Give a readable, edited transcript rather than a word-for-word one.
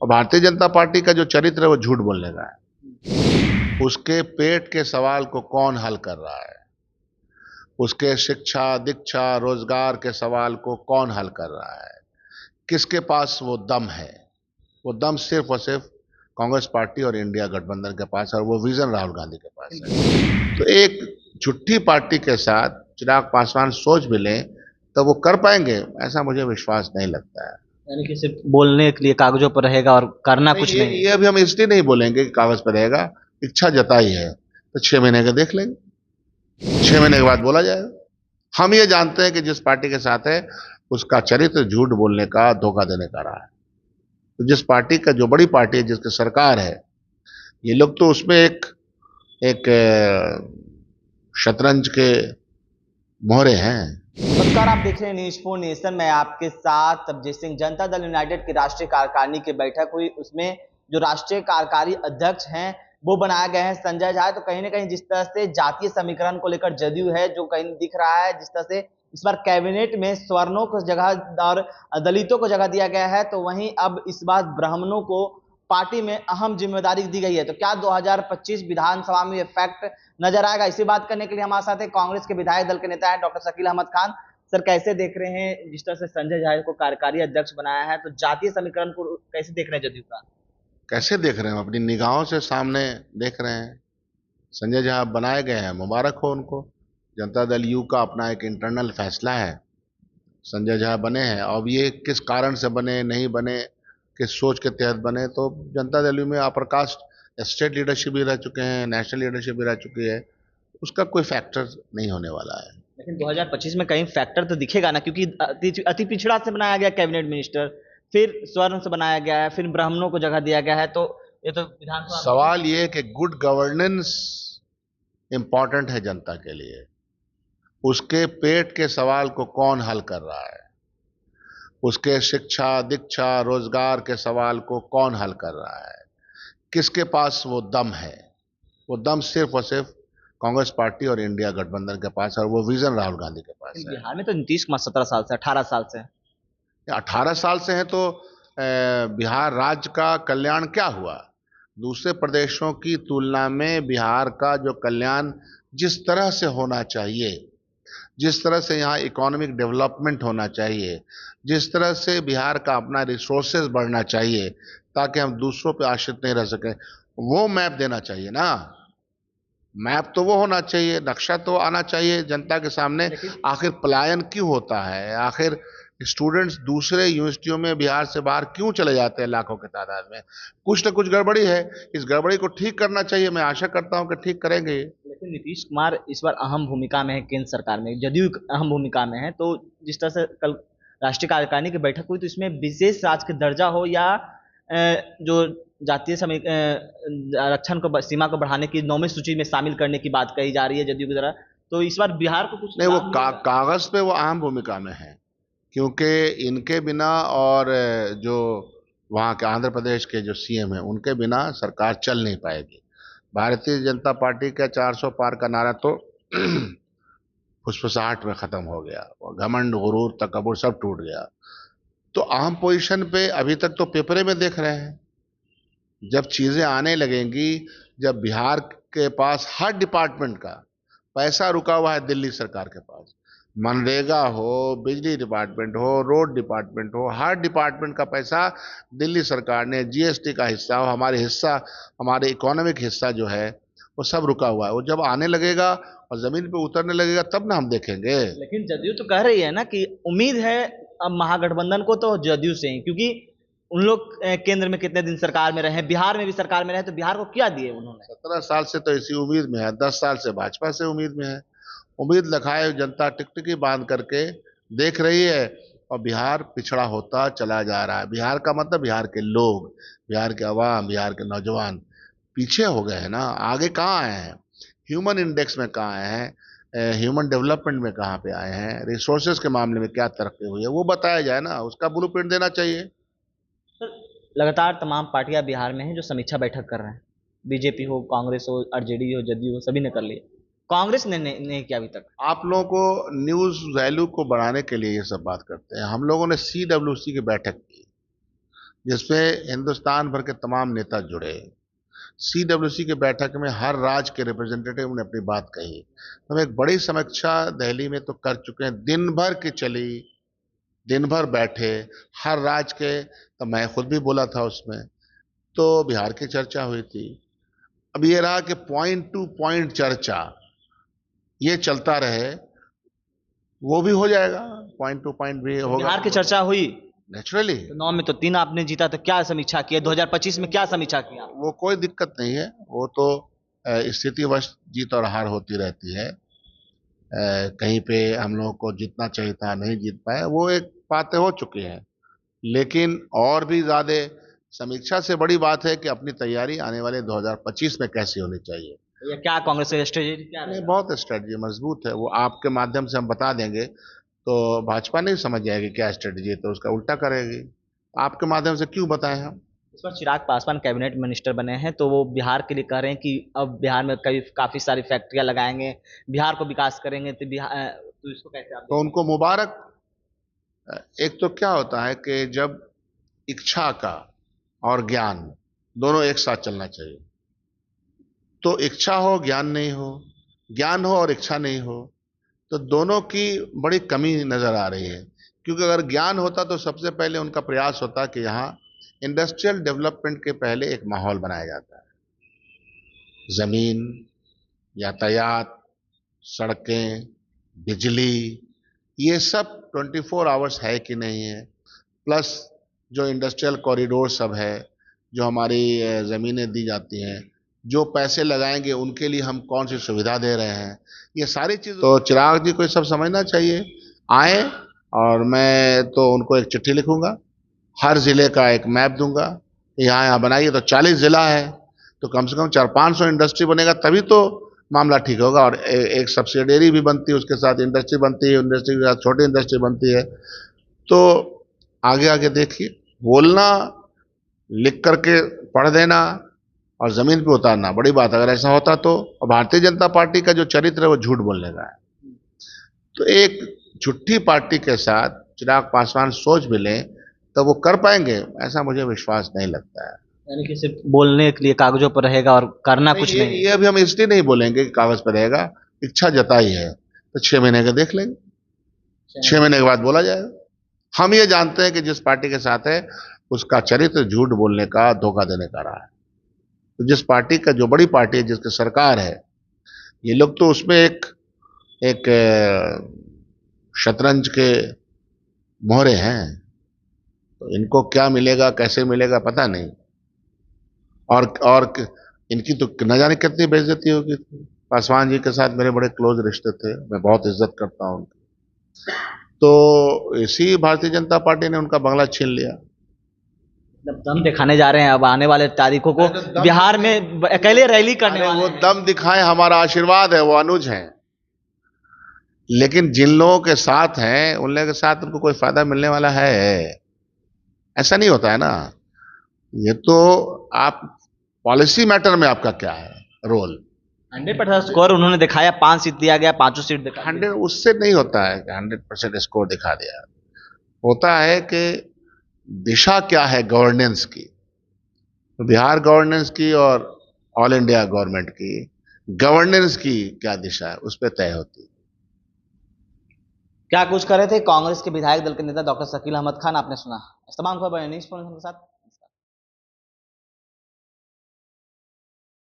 और भारतीय जनता पार्टी का जो चरित्र है वो झूठ बोलने का है। उसके पेट के सवाल को कौन हल कर रहा है, उसके शिक्षा दीक्षा रोजगार के सवाल को कौन हल कर रहा है, किसके पास वो दम है। वो दम सिर्फ और सिर्फ कांग्रेस पार्टी और इंडिया गठबंधन के पास है, और वो विजन राहुल गांधी के पास है। तो एक झूठी पार्टी के साथ चिराग पासवान सोच भी लें तो वो कर पाएंगे, ऐसा मुझे विश्वास नहीं लगता है। यानी कि सिर्फ बोलने के लिए कागजों पर रहेगा और करना नहीं, कुछ ये नहीं। ये अभी हम इसलिए नहीं बोलेंगे कि कागज पर रहेगा। इच्छा जताई है तो 6 महीने का देख लेंगे, 6 महीने के बाद बोला जाएगा। हम ये जानते हैं कि जिस पार्टी के साथ है उसका चरित्र झूठ बोलने का, धोखा देने का रहा है। तो जिस पार्टी का, जो बड़ी पार्टी है जिसकी सरकार है, ये लोग तो उसमें एक एक शतरंज के मोहरे हैं। नमस्कार, आप देख रहे हैं न्यूज़ 4 नेशन। मैं आपके साथ तबजीत सिंह। जनता दल यूनाइटेड की राष्ट्रीय कार्यकारिणी की बैठक हुई, उसमें जो राष्ट्रीय कार्यकारी अध्यक्ष हैं वो बनाए गए हैं संजय झा। तो कहीं ना कहीं जिस तरह से जातीय समीकरण को लेकर जदयू है, जो कहीं दिख रहा है जिस तरह से इस बार कैबिनेट में सवर्णों को जगह और दलितों को जगह दिया गया है, तो वहीं अब इस बार ब्राह्मणों को पार्टी में अहम जिम्मेदारी दी गई है। तो क्या 2025 विधानसभा में ये फैक्ट नजर आएगा? इसी बात करने के लिए हमारे साथ है कांग्रेस के विधायक दल के नेता है डॉक्टर शकील अहमद खान। सर, कैसे देख रहे हैं जिस तरह से संजय झा को कार्यकारी अध्यक्ष बनाया है, तो जातीय समीकरण को कैसे देख रहे हैं जदयू का? कैसे देख रहे हैं? हम अपनी निगाहों से सामने देख रहे हैं। संजय झा बनाए गए हैं, मुबारक हो उनको। जनता दल यू का अपना एक इंटरनल फैसला है, संजय झा बने हैं। अब ये किस कारण से बने, नहीं बने, किस सोच के तहत बने, तो जनता दल यू में अप्रकाश स्टेट लीडरशिप भी रह चुके हैं, नेशनल लीडरशिप भी रह चुकी है, उसका कोई फैक्टर नहीं होने वाला है। लेकिन 2025 में कहीं फैक्टर तो दिखेगा ना, क्योंकि अति पिछड़ा से बनाया गया कैबिनेट मिनिस्टर, फिर स्वर्ण से बनाया गया है, फिर ब्राह्मणों को जगह दिया गया है। तो ये तो विधानसभा सवाल ये है कि गुड गवर्नेंस इंपॉर्टेंट है जनता के लिए। उसके पेट के सवाल को कौन हल कर रहा है, उसके शिक्षा दीक्षा रोजगार के सवाल को कौन हल कर रहा है, किसके पास वो दम है। वो दम सिर्फ और सिर्फ कांग्रेस पार्टी और इंडिया गठबंधन के पास है, और वो विजन राहुल गांधी के पास है। बिहार में तो नीतीश कुमार 17 साल से 18 साल से 18 साल से है, तो बिहार राज्य का कल्याण क्या हुआ? दूसरे प्रदेशों की तुलना में बिहार का जो कल्याण जिस तरह से होना चाहिए, जिस तरह से यहाँ इकोनॉमिक डेवलपमेंट होना चाहिए, जिस तरह से बिहार का अपना रिसोर्सेज बढ़ना चाहिए ताकि हम दूसरों पे आश्रित नहीं रह सकें, वो मैप देना चाहिए ना। मैप तो वो होना चाहिए, नक्शा तो आना चाहिए जनता के सामने। आखिर पलायन क्यों होता है? आखिर स्टूडेंट्स दूसरे यूनिवर्सिटियों में बिहार से बाहर क्यों चले जाते हैं लाखों की तादाद में? कुछ ना कुछ गड़बड़ी है। इस गड़बड़ी को ठीक करना चाहिए। मैं आशा करता हूं कि ठीक करेंगे। लेकिन नीतीश कुमार इस बार अहम भूमिका में है केंद्र सरकार में, जदयू अहम भूमिका में है। तो जिस तरह से कल राष्ट्रीय कार्यकारिणी की बैठक हुई, तो इसमें विशेष राज्य का दर्जा हो या जो जातीय आरक्षण को सीमा को बढ़ाने की 9वीं सूची में शामिल करने की बात कही जा रही है जदयू की तरह। तो इस बार बिहार को कुछ नहीं, वो लाभ मिलेगा? कागज पे वो अहम भूमिका में है, क्योंकि इनके बिना और जो वहाँ के आंध्र प्रदेश के जो सीएम हैं उनके बिना सरकार चल नहीं पाएगी। भारतीय जनता पार्टी का 400 पार का नारा तो फुसफुसाहट में खत्म हो गया। और घमंड गुरूर तकब्बुर सब टूट गया। तो अहम पोजीशन पे अभी तक तो पेपरे में देख रहे हैं। जब चीजें आने लगेंगी, जब बिहार के पास हर डिपार्टमेंट का पैसा रुका हुआ है दिल्ली सरकार के पास, मनरेगा हो, बिजली डिपार्टमेंट हो, रोड डिपार्टमेंट हो, हर डिपार्टमेंट का पैसा दिल्ली सरकार ने, जीएसटी का हिस्सा हो, हमारे हिस्सा, हमारे इकोनॉमिक हिस्सा जो है वो सब रुका हुआ है। वो जब आने लगेगा और जमीन पे उतरने लगेगा तब ना हम देखेंगे। लेकिन जदयू तो कह रही है ना कि उम्मीद है अब महागठबंधन को तो जदयू से ही, क्योंकि उन लोग केंद्र में कितने दिन सरकार में रहे, बिहार में भी सरकार में रहे, तो बिहार को क्या दिए उन्होंने? 17 साल से तो इसी उम्मीद में है, 10 साल से भाजपा से उम्मीद में है। उम्मीद लगाए जनता टिकटिकी बांध करके देख रही है, और बिहार पिछड़ा होता चला जा रहा है। बिहार का मतलब बिहार के लोग, बिहार के अवाम, बिहार के नौजवान पीछे हो गए हैं ना। आगे कहाँ आए हैं? ह्यूमन इंडेक्स में कहाँ आए हैं? ह्यूमन डेवलपमेंट में कहाँ पे आए हैं? रिसोर्सेज के मामले में क्या तरक्की हुई है वो बताया जाए ना, उसका ब्लूप्रिंट देना चाहिए। लगातार तमाम पार्टियां बिहार में हैं जो समीक्षा बैठक कर रहे हैं, बीजेपी हो, कांग्रेस हो, आरजेडी हो, जदयू हो, सभी ने कर लिया। कांग्रेस ने नहीं किया अभी तक। आप लोगों को न्यूज वैल्यू को बढ़ाने के लिए ये सब बात करते हैं। हम लोगों ने CWC की बैठक की, जिसमें हिंदुस्तान भर के तमाम नेता जुड़े। CWC की बैठक में हर राज्य के रिप्रेजेंटेटिव ने अपनी बात कही। हम एक बड़ी समीक्षा दिल्ली में तो कर चुके हैं, दिन भर की चली, दिन भर बैठे, हर राज्य के, तो मैं खुद भी बोला था उसमें, तो बिहार की चर्चा हुई थी। अब ये रहा कि पॉइंट टू पॉइंट चर्चा ये चलता रहे, वो भी हो जाएगा, पॉइंट टू पॉइंट भी होगा। बिहार की चर्चा हुई, नेचुरली तो 9 में तो 3 आपने जीता, तो क्या समीक्षा की है 2025 में, क्या समीक्षा किया? वो कोई दिक्कत नहीं है, वो तो स्थितिवश जीत और हार होती रहती है। कहीं पे हम लोगों को जितना चाहिए था नहीं जीत पाए, वो एक बातें हो चुकी हैं। लेकिन और भी ज्यादा समीक्षा से बड़ी बात है कि अपनी तैयारी आने वाले 2025 में कैसी होनी चाहिए। ये क्या कांग्रेस की स्ट्रेटेजी क्या नहीं, रहेगा? बहुत स्ट्रेटजी मजबूत है, वो आपके माध्यम से हम बता देंगे तो भाजपा नहीं समझ जाएगी क्या स्ट्रेटजी है, तो उसका उल्टा करेगी। आपके माध्यम से क्यों बताएं हम। इस पर चिराग पासवान कैबिनेट मिनिस्टर बने हैं, तो वो बिहार के लिए कह रहे हैं कि अब बिहार में काफी सारी फैक्ट्रियां लगाएंगे, बिहार को विकास करेंगे, तो बिहार, तो इसको कैसे आप तो उनको मुबारक। एक तो क्या होता है कि जब इच्छा का और ज्ञान दोनों एक साथ चलना चाहिए, तो इच्छा हो ज्ञान नहीं हो, ज्ञान हो और इच्छा नहीं हो, तो दोनों की बड़ी कमी नजर आ रही है। क्योंकि अगर ज्ञान होता तो सबसे पहले उनका प्रयास होता कि यहाँ इंडस्ट्रियल डेवलपमेंट के पहले एक माहौल बनाया जाता है। जमीन, यातायात, सड़कें, बिजली, ये सब 24 आवर्स है कि नहीं है, प्लस जो इंडस्ट्रियल कॉरिडोर सब है, जो हमारी ज़मीनें दी जाती हैं, जो पैसे लगाएंगे उनके लिए हम कौन सी सुविधा दे रहे हैं, ये सारी चीज़ तो चिराग जी को सब समझना चाहिए। आए और मैं तो उनको एक चिट्ठी लिखूंगा, हर ज़िले का एक मैप दूंगा, यहाँ यहाँ बनाइए। तो 40 ज़िला है, तो कम से कम 400-500 इंडस्ट्री बनेगा, तभी तो मामला ठीक होगा। और एक सब्सिडरी भी बनती है, उसके साथ इंडस्ट्री बनती है, इंडस्ट्री के साथ छोटी इंडस्ट्री बनती है। तो आगे आगे देखिए, बोलना, लिख करके पढ़ देना और जमीन पे उतारना बड़ी बात। अगर ऐसा होता तो भारतीय जनता पार्टी का जो चरित्र है वो झूठ बोलने का है। तो एक झूठी पार्टी के साथ चिराग पासवान सोच भी लें तो वो कर पाएंगे, ऐसा मुझे विश्वास नहीं लगता है। यानी कि सिर्फ बोलने के लिए कागजों पर रहेगा और करना कुछ नहीं। ये अभी हम इसलिए नहीं बोलेंगे कि कागज पर रहेगा, इच्छा जताई है तो 6 महीने का देख लेंगे, 6 महीने के बाद बोला जाएगा। हम ये जानते हैं कि जिस पार्टी के साथ है उसका चरित्र झूठ बोलने का, धोखा देने का रहा है। तो जिस पार्टी का, जो बड़ी पार्टी है जिसकी सरकार है, ये लोग तो उसमें एक एक शतरंज के मोहरे हैं, तो इनको क्या मिलेगा कैसे मिलेगा पता नहीं। और इनकी तो न जाने कितनी बेइज्जती होगी। पासवान जी के साथ मेरे बड़े क्लोज रिश्ते थे, मैं बहुत इज्जत करता हूं उनकी, तो इसी भारतीय जनता पार्टी ने उनका बंगला छीन लिया। मतलब दम दिखाने जा रहे हैं अब आने वाले तारीखों को, बिहार में अकेले रैली करने वाले वो हैं। दम दिखाएं, हमारा आशीर्वाद है, वो अनुज हैं। लेकिन जिन लोगों के साथ हैं उन लोगों के साथ उनको कोई फायदा मिलने वाला है? ऐसा नहीं होता है ना। ये तो आप पॉलिसी मैटर में आपका क्या है रोल। 100% स्कोर उन्होंने दिखाया, 5 सीट दिया गया, 5 सीट दिखा 100 उससे नहीं होता है कि 100% स्कोर दिखा दिया। होता है कि दिशा क्या है गवर्नेंस की, तो बिहार गवर्नेंस की और ऑल इंडिया गवर्नमेंट की गवर्नेंस की क्या दिशा है उस पर तय होती है। क्या कुछ कर रहे थे कांग्रेस के विधायक दल के नेता डॉक्टर शकील अहमद खान, आपने सुना। इस तमाम खबर न्यूज़ के साथ